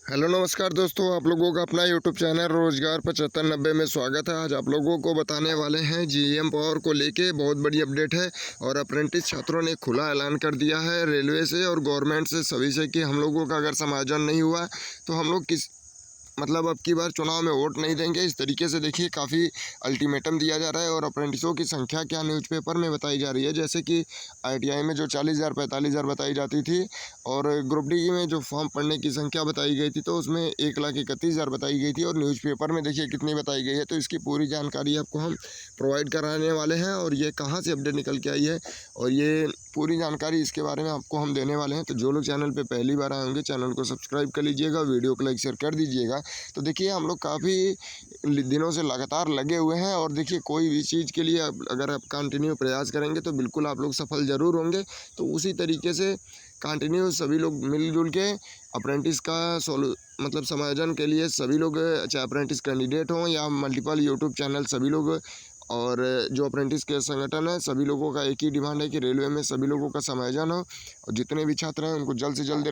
Hello नमस्कार दोस्तों, आप लोगों का अपना यूट्यूब चैनल रोजगार 7590 में स्वागत है। आज आप लोगों को बताने वाले हैं जीएम पावर को लेके बहुत बड़ी अपडेट है। और अप्रेंटिस छात्रों ने खुला ऐलान कर दिया है रेलवे से और गवर्नमेंट से सभी से कि हम लोगों का अगर समाधान नहीं हुआ तो हम लोग अब की बार चुनाव में वोट नहीं देंगे। इस तरीके से देखिए काफ़ी अल्टीमेटम दिया जा रहा है। और अप्रेंटिसों की संख्या क्या न्यूज़पेपर में बताई जा रही है, जैसे कि आईटीआई में जो 40,000 45,000 बताई जाती थी और ग्रुप डी में जो फॉर्म पढ़ने की संख्या बताई गई थी तो उसमें 1,31,000 बताई गई थी। और न्यूज़पेपर में देखिए कितनी बताई गई है। तो इसकी पूरी जानकारी आपको हम प्रोवाइड कराने वाले हैं और ये कहाँ से अपडेट निकल के आई है और ये पूरी जानकारी इसके बारे में आपको हम देने वाले हैं। तो जो लोग चैनल पे पहली बार आए होंगे चैनल को सब्सक्राइब कर लीजिएगा, वीडियो को लाइक शेयर कर दीजिएगा। तो देखिए हम लोग काफ़ी दिनों से लगातार लगे हुए हैं और देखिए कोई भी चीज़ के लिए अगर आप कंटिन्यू प्रयास करेंगे तो बिल्कुल आप लोग सफल ज़रूर होंगे। तो उसी तरीके से कंटिन्यू सभी लोग मिलजुल के अप्रेंटिस का समायोजन के लिए सभी लोग, चाहे अप्रेंटिस कैंडिडेट हों या मल्टीपल यूट्यूब चैनल, सभी लोग और जो अप्रेंटिस के संगठन है सभी लोगों का एक ही डिमांड है कि रेलवे में सभी लोगों का समायोजन हो और जितने भी छात्र हैं उनको जल्द से जल्द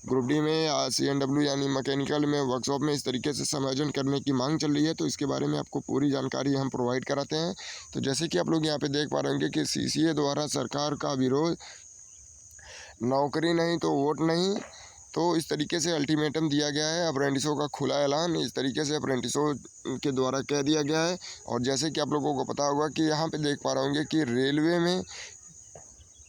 ग्रुप डी में या CNW यानी मैकेनिकल में वर्कशॉप में इस तरीके से समायोजन करने की मांग चल रही है। तो इसके बारे में आपको पूरी जानकारी हम प्रोवाइड कराते हैं। तो जैसे कि आप लोग यहाँ पे देख पा रहे होंगे कि CCA द्वारा सरकार का विरोध, नौकरी नहीं तो वोट नहीं। तो इस तरीके से अल्टीमेटम दिया गया है, अप्रेंटिसों का खुला ऐलान इस तरीके से अप्रेंटिसों के द्वारा कह दिया गया है। और जैसे कि आप लोगों को पता होगा कि यहाँ पे देख पा रहे होंगे कि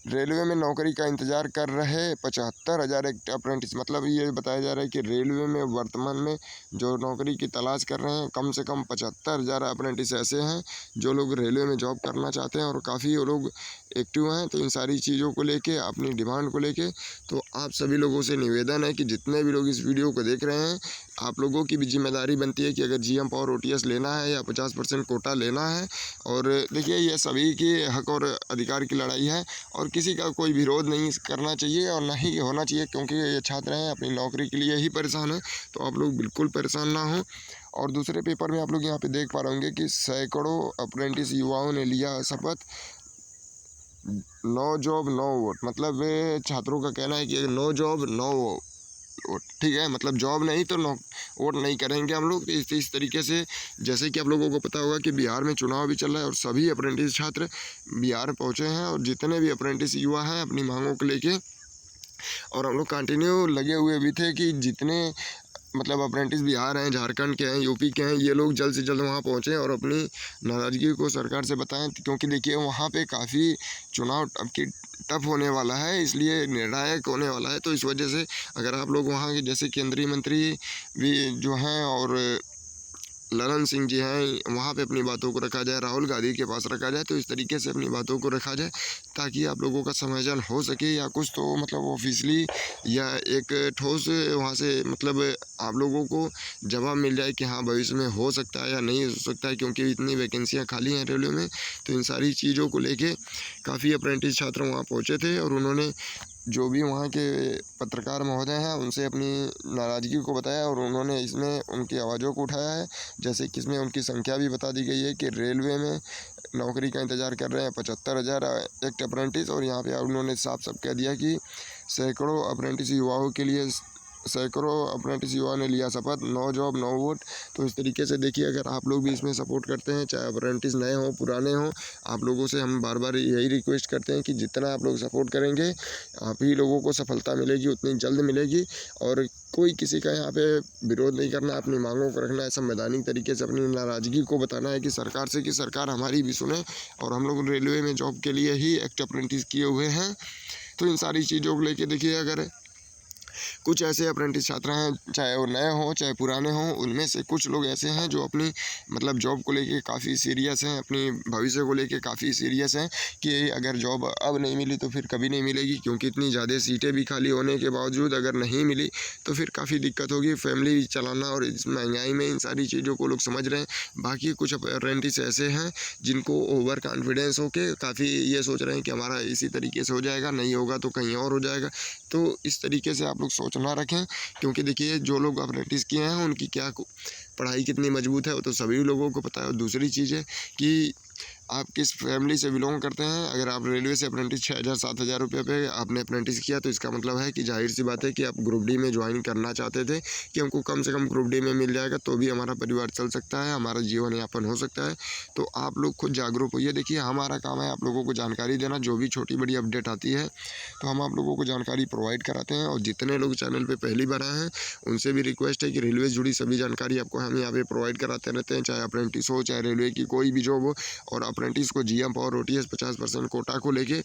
रेलवे में नौकरी का इंतज़ार कर रहे 75,000 एक अप्रेंटिस, मतलब ये बताया जा रहा है कि रेलवे में वर्तमान में जो नौकरी की तलाश कर रहे हैं कम से कम 75,000 अप्रेंटिस ऐसे हैं जो लोग रेलवे में जॉब करना चाहते हैं और काफ़ी वो लोग एक्टिव हैं। तो इन सारी चीज़ों को लेके, अपनी डिमांड को लेके, तो आप सभी लोगों से निवेदन है कि जितने भी लोग इस वीडियो को देख रहे हैं, आप लोगों की भी जिम्मेदारी बनती है कि अगर जीएम पावर OTS लेना है या 50% कोटा लेना है। और देखिए ये सभी के हक और अधिकार की लड़ाई है और किसी का कोई विरोध नहीं करना चाहिए और ना ही होना चाहिए, क्योंकि ये छात्र हैं अपनी नौकरी के लिए ही परेशान हैं। तो आप लोग बिल्कुल परेशान ना हो। और दूसरे पेपर में आप लोग यहाँ पे देख पा रहे होंगे कि सैकड़ों अप्रेंटिस युवाओं ने लिया शपथ, नो जॉब नो वोट। मतलब छात्रों का कहना है कि नो जॉब नो वोट, ठीक है, मतलब जॉब नहीं तो नो वोट नहीं करेंगे हम लोग। इस तरीके से जैसे कि आप लोगों को पता होगा कि बिहार में चुनाव भी चल रहा है और सभी अप्रेंटिस छात्र बिहार पहुंचे हैं और जितने भी अप्रेंटिस युवा हैं अपनी मांगों को लेके, और हम लोग कंटिन्यू लगे हुए भी थे कि जितने अप्रेंटिस बिहार हैं, झारखंड के हैं, यूपी के हैं, ये लोग जल्द से जल्द वहाँ पहुँचें और अपनी नाराज़गी को सरकार से बताएं। क्योंकि देखिए वहाँ पे काफ़ी चुनाव अब की टफ होने वाला है, इसलिए निर्णायक होने वाला है। तो इस वजह से अगर आप लोग वहाँ के जैसे केंद्रीय मंत्री भी जो हैं और ललन सिंह जी हैं, वहाँ पे अपनी बातों को रखा जाए, राहुल गांधी के पास रखा जाए, तो इस तरीके से अपनी बातों को रखा जाए ताकि आप लोगों का समाधान हो सके या कुछ तो ऑफिशियली या एक ठोस वहाँ से आप लोगों को जवाब मिल जाए कि हाँ भविष्य में हो सकता है या नहीं हो सकता है, क्योंकि इतनी वैकेंसियाँ खाली हैं रेलवे में। तो इन सारी चीज़ों को लेके काफ़ी अप्रेंटिस छात्र वहाँ पहुँचे थे और उन्होंने जो भी वहाँ के पत्रकार महोदय हैं उनसे अपनी नाराज़गी को बताया और उन्होंने इसमें उनकी आवाज़ों को उठाया है। जैसे कि इसमें उनकी संख्या भी बता दी गई है कि रेलवे में नौकरी का इंतज़ार कर रहे हैं 75,000 एक अप्रेंटिस। और यहाँ पे उन्होंने साफ साफ कह दिया कि सैकड़ों अप्रेंटिस युवाओं ने लिया शपथ, नो जॉब नो वोट। तो इस तरीके से देखिए अगर आप लोग भी इसमें सपोर्ट करते हैं, चाहे अप्रेंटिस नए हों पुराने हों, आप लोगों से हम बार बार यही रिक्वेस्ट करते हैं कि जितना आप लोग सपोर्ट करेंगे आप ही लोगों को सफलता मिलेगी, उतनी जल्द मिलेगी। और कोई किसी का यहाँ पे विरोध नहीं करना, अपनी मांगों को रखना है, संवैधानिक तरीके से अपनी नाराज़गी को बताना है कि सरकार से, कि सरकार हमारी भी सुने। और हम लोग रेलवे में जॉब के लिए ही एक्ट अप्रेंटिस किए हुए हैं। तो इन सारी चीज़ों को लेके देखिए अगर कुछ ऐसे अप्रेंटिस छात्र हैं, चाहे वो नए हों चाहे पुराने हों, उनमें से कुछ लोग ऐसे हैं जो अपनी जॉब को लेके काफ़ी सीरियस हैं, अपनी भविष्य को लेके काफ़ी सीरियस हैं कि अगर जॉब अब नहीं मिली तो फिर कभी नहीं मिलेगी, क्योंकि इतनी ज़्यादा सीटें भी खाली होने के बावजूद अगर नहीं मिली तो फिर काफ़ी दिक्कत होगी फैमिली चलाना। और इस महंगाई में इन सारी चीज़ों को लोग समझ रहे हैं। बाकी कुछ अप्रेंटिस ऐसे हैं जिनको ओवर कॉन्फिडेंस होके काफ़ी ये सोच रहे हैं कि हमारा इसी तरीके से हो जाएगा, नहीं होगा तो कहीं और हो जाएगा। तो इस तरीके से आप लोग सोच ना रखें, क्योंकि देखिए जो लोग अप्रेंटिस किए हैं उनकी क्या पढ़ाई कितनी मजबूत है वो तो सभी लोगों को पता है। और दूसरी चीज़ है कि आप किस फैमिली से बिलोंग करते हैं। अगर आप रेलवे से अप्रेंटिस 6,000-7,000 रुपये पे आपने अप्रेंटिस किया तो इसका मतलब है कि जाहिर सी बात है कि आप ग्रुप डी में ज्वाइन करना चाहते थे कि हमको कम से कम ग्रुप डी में मिल जाएगा तो भी हमारा परिवार चल सकता है, हमारा जीवन यापन हो सकता है। तो आप लोग खुद जागरूक होइए। देखिए हमारा काम है आप लोगों को जानकारी देना, जो भी छोटी बड़ी अपडेट आती है तो हम आप लोगों को जानकारी प्रोवाइड कराते हैं। और जितने लोग चैनल पर पहली बार आए हैं उनसे भी रिक्वेस्ट है कि रेलवे से जुड़ी सभी जानकारी आपको हम यहाँ पे प्रोवाइड कराते रहते हैं, चाहे अप्रेंटिस हो चाहे रेलवे की कोई भी जॉब हो। और अप्रेंटिस को जीएम पावर ओटीएस 50% कोटा को लेके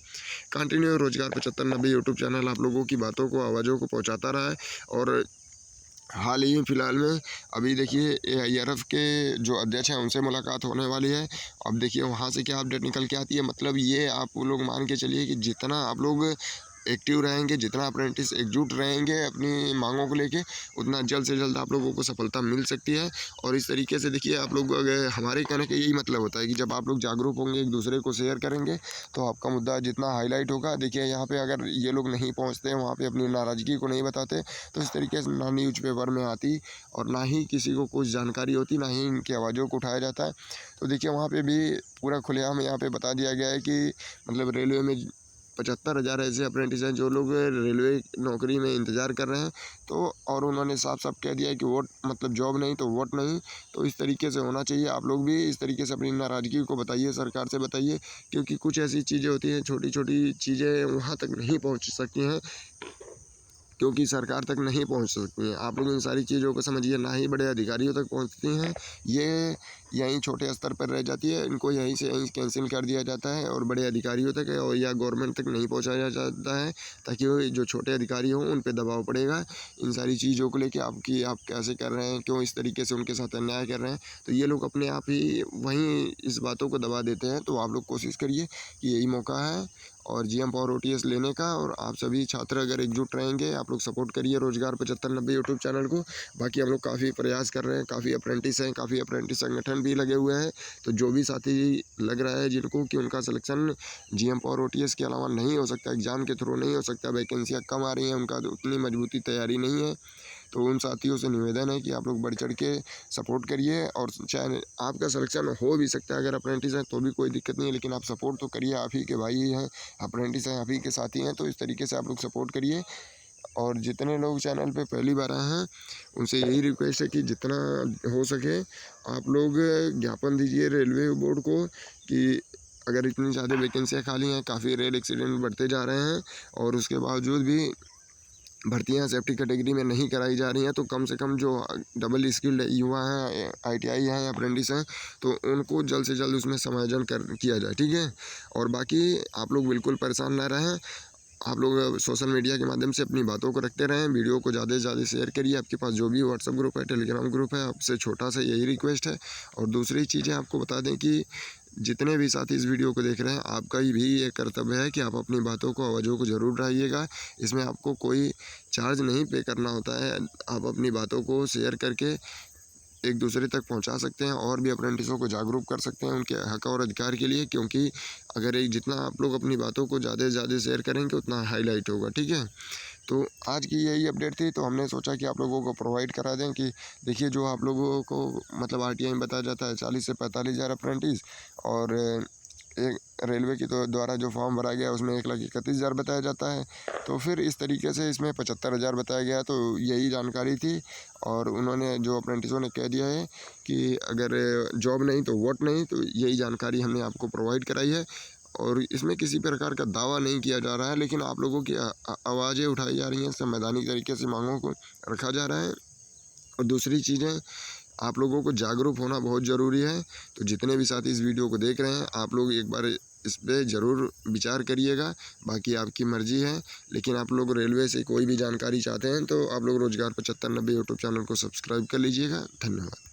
कंटिन्यू रोजगार 75-90 यूट्यूब चैनल आप लोगों की बातों को आवाज़ों को पहुंचाता रहा है। और हाल ही फिलहाल में अभी देखिए AIRF के जो अध्यक्ष हैं उनसे मुलाकात होने वाली है। अब देखिए वहाँ से क्या अपडेट निकल के आती है। मतलब ये आप लोग मान के चलिए कि जितना आप लोग एक्टिव रहेंगे, जितना अप्रेंटिस एकजुट रहेंगे अपनी मांगों को लेके, उतना जल्द से जल्द आप लोगों को सफलता मिल सकती है। और इस तरीके से देखिए आप लोग हमारे कहने का यही मतलब होता है कि जब आप लोग जागरूक होंगे, एक दूसरे को शेयर करेंगे तो आपका मुद्दा जितना हाईलाइट होगा। देखिए यहाँ पे अगर ये लोग नहीं पहुँचते, वहाँ पे अपनी नाराज़गी को नहीं बताते तो इस तरीके से ना न्यूज़ पेपर में आती और ना ही किसी को कुछ जानकारी होती, ना ही इनकी आवाज़ों को उठाया जाता है। तो देखिए वहाँ पर भी पूरा खुलेआम यहाँ पर बता दिया गया है कि मतलब रेलवे में 75,000 ऐसे अप्रेंटिस हैं जो लोग रेलवे नौकरी में इंतज़ार कर रहे हैं। तो और उन्होंने साफ साफ कह दिया है कि वोट मतलब जॉब नहीं तो वोट नहीं। तो इस तरीके से होना चाहिए। आप लोग भी इस तरीके से अपनी नाराज़गी को बताइए, सरकार से बताइए, क्योंकि कुछ ऐसी चीज़ें होती हैं, छोटी छोटी चीज़ें वहाँ तक नहीं पहुँच सकती हैं, क्योंकि सरकार तक नहीं पहुंच सकती हैं। आप लोग इन सारी चीज़ों को समझिए, ना ही बड़े अधिकारियों तक पहुंचती हैं, ये यहीं छोटे स्तर पर रह जाती है। इनको यहीं से यहीं कैंसिल कर दिया जाता है और बड़े अधिकारियों तक और या गवर्नमेंट तक नहीं पहुंचाया जाता है, ताकि वो जो छोटे अधिकारी हों उन पे दबाव पड़ेगा इन सारी चीज़ों को लेके आप कैसे कर रहे हैं, क्यों इस तरीके से उनके साथ अन्याय कर रहे हैं। तो ये लोग अपने आप ही वहीं इस बातों को दबा देते हैं। तो आप लोग कोशिश करिए कि यही मौका है और जीएम पावर ओटीएस लेने का। और आप सभी छात्र अगर एकजुट रहेंगे, आप लोग सपोर्ट करिए रोजगार 75-90 यूट्यूब चैनल को। बाकी हम लोग काफ़ी प्रयास कर रहे हैं, काफ़ी अप्रेंटिस हैं, काफ़ी अप्रेंटिस संगठन भी लगे हुए हैं। तो जो भी साथी लग रहा है जिनको कि उनका सिलेक्शन जीएम पावर ओटीएस के अलावा नहीं हो सकता, एग्ज़ाम के थ्रू नहीं हो सकता, वैकेंसियाँ कम आ रही हैं, उनका उतनी मजबूती तैयारी नहीं है, तो उन साथियों से निवेदन है कि आप लोग बढ़ चढ़ के सपोर्ट करिए। और चाहे आपका सिलेक्शन हो भी सकता है, अगर अप्रेंटिस हैं तो भी कोई दिक्कत नहीं है, लेकिन आप सपोर्ट तो करिए। आप ही के भाई हैं, अप्रेंटिस हैं, आप ही के साथी हैं, तो इस तरीके से आप लोग सपोर्ट करिए। और जितने लोग चैनल पे पहली बार आए हैं उनसे यही रिक्वेस्ट है कि जितना हो सके आप लोग ज्ञापन दीजिए रेलवे बोर्ड को कि अगर इतनी ज़्यादा वैकेंसियाँ खाली हैं, काफ़ी रेल एक्सीडेंट बढ़ते जा रहे हैं और उसके बावजूद भी भर्तियां सेफ्टी कैटेगरी में नहीं कराई जा रही हैं, तो कम से कम जो डबल स्किल्ड युवा हैं, ITI हैं, अप्रेंटिस हैं, तो उनको जल्द से जल्द उसमें समायोजन किया जाए, ठीक है। और बाकी आप लोग बिल्कुल परेशान ना रहें। आप लोग सोशल मीडिया के माध्यम से अपनी बातों को रखते रहें, वीडियो को ज़्यादा से ज़्यादा शेयर करिए। आपके पास जो भी व्हाट्सएप ग्रुप है, टेलीग्राम ग्रुप है, आपसे छोटा सा यही रिक्वेस्ट है। और दूसरी चीज़ें आपको बता दें कि जितने भी साथी इस वीडियो को देख रहे हैं, आपका ही भी ये कर्तव्य है कि आप अपनी बातों को, आवाज़ों को ज़रूर उठाइएगा। इसमें आपको कोई चार्ज नहीं पे करना होता है। आप अपनी बातों को शेयर करके एक दूसरे तक पहुंचा सकते हैं और भी अप्रेंटिसों को जागरूक कर सकते हैं उनके हक और अधिकार के लिए, क्योंकि अगर एक जितना आप लोग अपनी बातों को ज़्यादा से ज़्यादा शेयर करेंगे उतना हाईलाइट होगा, ठीक है। तो आज की यही अपडेट थी, तो हमने सोचा कि आप लोगों को प्रोवाइड करा दें कि देखिए जो आप लोगों को मतलब RTI में बताया जाता है 40 से 45 हज़ार अप्रेंटिस, और एक रेलवे की तो द्वारा जो फॉर्म भरा गया उसमें 1,31,000 बताया जाता है। तो फिर इस तरीके से इसमें 75,000 बताया गया। तो यही जानकारी थी और उन्होंने जो अप्रेंटिसों ने कह दिया है कि अगर जॉब नहीं तो वोट नहीं, तो यही जानकारी हमने आपको प्रोवाइड कराई है। और इसमें किसी प्रकार का दावा नहीं किया जा रहा है, लेकिन आप लोगों की आवाज़ें उठाई जा रही हैं, संवैधानिक तरीके से मांगों को रखा जा रहा है। और दूसरी चीज़ें, आप लोगों को जागरूक होना बहुत ज़रूरी है। तो जितने भी साथी इस वीडियो को देख रहे हैं, आप लोग एक बार इस पे ज़रूर विचार करिएगा। बाकी आपकी मर्ज़ी है, लेकिन आप लोग रेलवे से कोई भी जानकारी चाहते हैं तो आप लोग रोजगार 75-90 यूट्यूब चैनल को सब्सक्राइब कर लीजिएगा। धन्यवाद।